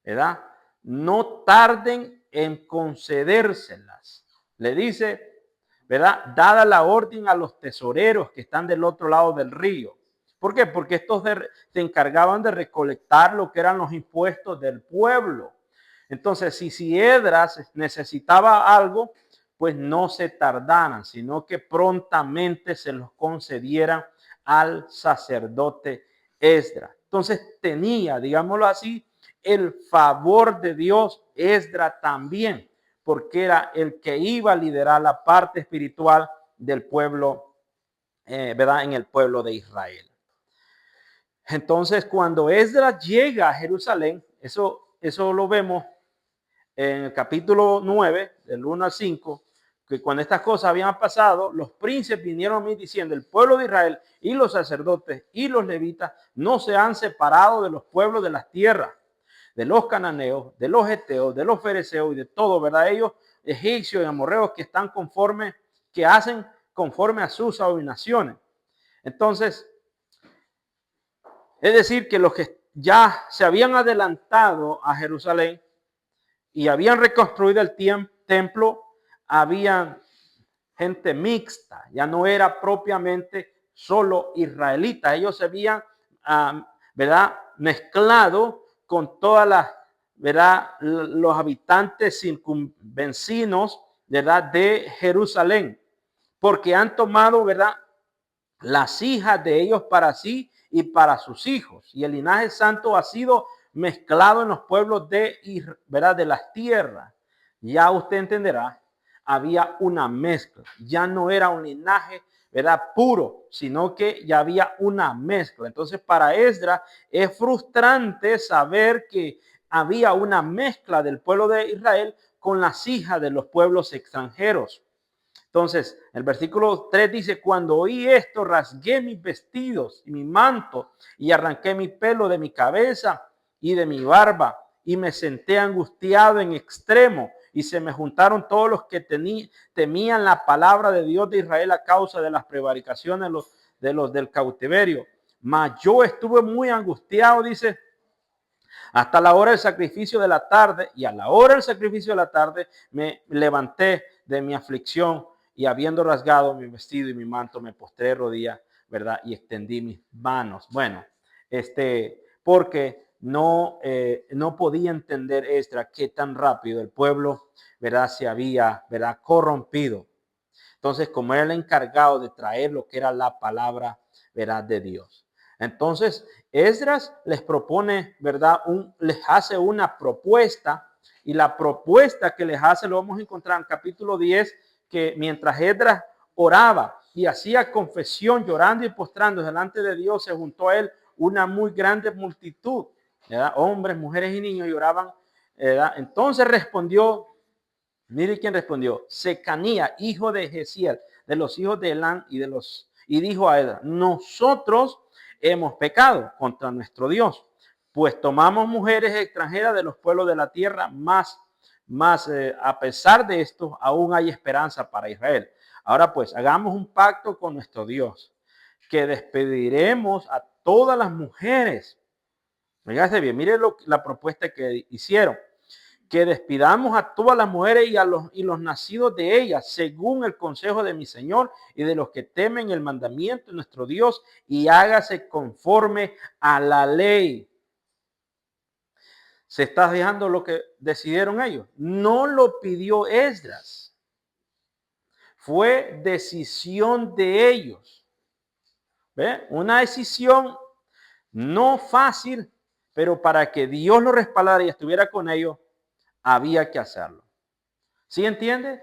¿verdad?, no tarden en concedérselas. Le dice, ¿verdad?, dada la orden a los tesoreros que están del otro lado del río. ¿Por qué? Porque estos se encargaban de recolectar lo que eran los impuestos del pueblo. Entonces, si Esdras necesitaba algo, pues no se tardaran, sino que prontamente se los concedieran al sacerdote Esdras. Entonces tenía, digámoslo así, el favor de Dios Esdras también, porque era el que iba a liderar la parte espiritual del pueblo, ¿verdad?, en el pueblo de Israel. Entonces, cuando Esdras llega a Jerusalén, Eso lo vemos en el capítulo 9, del 1 al 5, que cuando estas cosas habían pasado, los príncipes vinieron a mí diciendo, el pueblo de Israel y los sacerdotes y los levitas no se han separado de los pueblos de las tierras, de los cananeos, de los heteos, de los fereceos y de todo, ¿verdad? Ellos, egipcios y amorreos que están conforme, que hacen conforme a sus abominaciones. Entonces, es decir, que los que ya se habían adelantado a Jerusalén y habían reconstruido el templo, habían gente mixta, ya no era propiamente solo israelitas, ellos se habían, ¿verdad?, mezclado con todas las, ¿verdad?, los habitantes circunvecinos, ¿verdad?, de Jerusalén, porque han tomado, ¿verdad?, las hijas de ellos para sí y para sus hijos, y el linaje santo ha sido mezclado en los pueblos de, ¿verdad?, de las tierras. Ya usted entenderá, había una mezcla, ya no era un linaje, ¿verdad?, puro, sino que ya había una mezcla. Entonces, para Esdras es frustrante saber que había una mezcla del pueblo de Israel con las hijas de los pueblos extranjeros. Entonces, el versículo 3 dice, cuando oí esto, rasgué mis vestidos y mi manto y arranqué mi pelo de mi cabeza y de mi barba y me senté angustiado en extremo y se me juntaron todos los que temían la palabra de Dios de Israel a causa de las prevaricaciones de los del cautiverio. Mas yo estuve muy angustiado, dice, hasta la hora del sacrificio de la tarde, y a la hora del sacrificio de la tarde me levanté de mi aflicción y habiendo rasgado mi vestido y mi manto, me postré de rodillas, ¿verdad? Y extendí mis manos. Bueno, porque no podía entender Esdras qué tan rápido el pueblo, ¿verdad?, se había, ¿verdad?, corrompido. Entonces, como era el encargado de traer lo que era la palabra, ¿verdad?, de Dios. Entonces, Esdras les propone, ¿verdad?, les hace una propuesta, y la propuesta que les hace lo vamos a encontrar en capítulo 10, que mientras Esdras oraba y hacía confesión, llorando y postrando delante de Dios, se juntó a él una muy grande multitud, ¿verdad?, hombres, mujeres y niños, y oraban, ¿verdad? Entonces respondió, mire quién respondió, Secanía, hijo de Jeziel, de los hijos de Elán, y dijo a Esdras, nosotros hemos pecado contra nuestro Dios, pues tomamos mujeres extranjeras de los pueblos de la tierra, más a pesar de esto, aún hay esperanza para Israel. Ahora pues, hagamos un pacto con nuestro Dios, que despediremos a todas las mujeres. Fíjate bien, mire la propuesta que hicieron, que despidamos a todas las mujeres y los nacidos de ellas, según el consejo de mi Señor y de los que temen el mandamiento de nuestro Dios, y hágase conforme a la ley. ¿Se está fijando lo que decidieron ellos? No lo pidió Esdras. Fue decisión de ellos. ¿Ve? Una decisión no fácil, pero para que Dios lo respaldara y estuviera con ellos, había que hacerlo. ¿Sí entiende?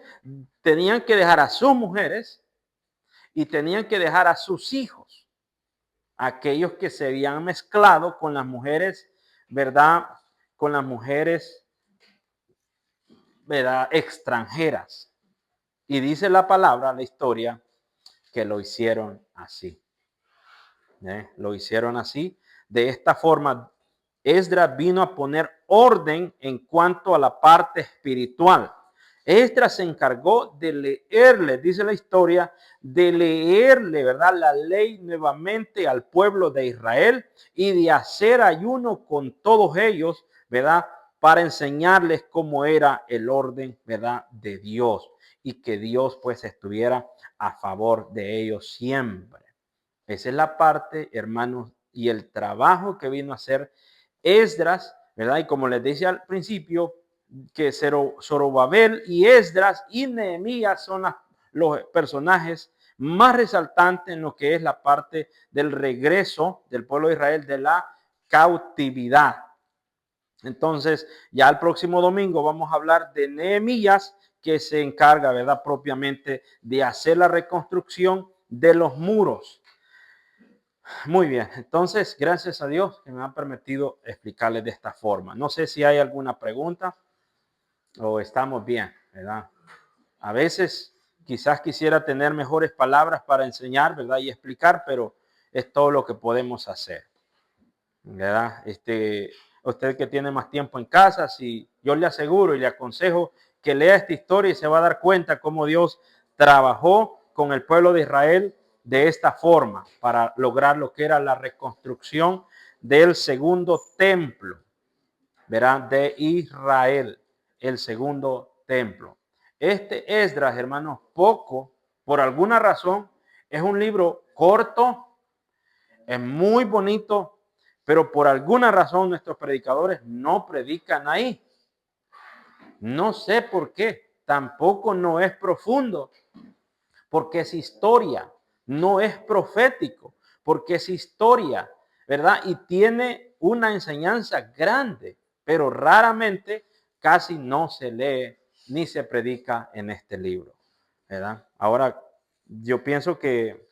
Tenían que dejar a sus mujeres y tenían que dejar a sus hijos, aquellos que se habían mezclado con las mujeres, ¿verdad?, con las mujeres, ¿verdad?, extranjeras. Y dice la palabra, la historia, que lo hicieron así. Lo hicieron así. De esta forma, Esdras vino a poner orden en cuanto a la parte espiritual. Esdras se encargó de leerle, dice la historia, de leerle, ¿verdad?, la ley nuevamente al pueblo de Israel y de hacer ayuno con todos ellos, ¿verdad?, para enseñarles cómo era el orden, ¿verdad?, de Dios, y que Dios pues estuviera a favor de ellos siempre. Esa es la parte, hermanos, y el trabajo que vino a hacer Esdras, ¿verdad? Y como les decía al principio, que Zorobabel y Esdras y Nehemías son los personajes más resaltantes en lo que es la parte del regreso del pueblo de Israel de la cautividad. Entonces, ya el próximo domingo vamos a hablar de Nehemías, que se encarga, ¿verdad?, propiamente de hacer la reconstrucción de los muros. Muy bien, entonces gracias a Dios que me ha permitido explicarles de esta forma. No sé si hay alguna pregunta o estamos bien, ¿verdad? A veces quizás quisiera tener mejores palabras para enseñar, ¿verdad? Y explicar, pero es todo lo que podemos hacer, ¿verdad? Usted que tiene más tiempo en casa, si yo le aseguro y le aconsejo que lea esta historia y se va a dar cuenta cómo Dios trabajó con el pueblo de Israel de esta forma para lograr lo que era la reconstrucción del segundo templo, ¿verdad? De Israel, el segundo templo. Este Esdras, hermanos, poco, por alguna razón, es un libro corto, es muy bonito, pero por alguna razón nuestros predicadores no predican ahí. No sé por qué. Tampoco no es profundo, porque es historia. No es profético, porque es historia, ¿verdad? Y tiene una enseñanza grande, pero raramente casi no se lee ni se predica en este libro, ¿verdad? Ahora, yo pienso que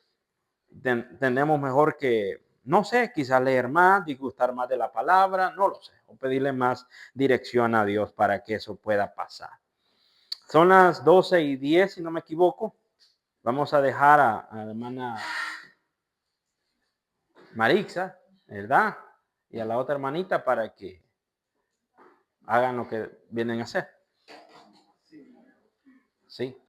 tenemos mejor que, no sé, quizás leer más, disgustar más de la palabra, no lo sé, o pedirle más dirección a Dios para que eso pueda pasar. Son las 12:10, si no me equivoco. Vamos a dejar a la hermana Marixa, ¿verdad? Y a la otra hermanita para que hagan lo que vienen a hacer. Sí.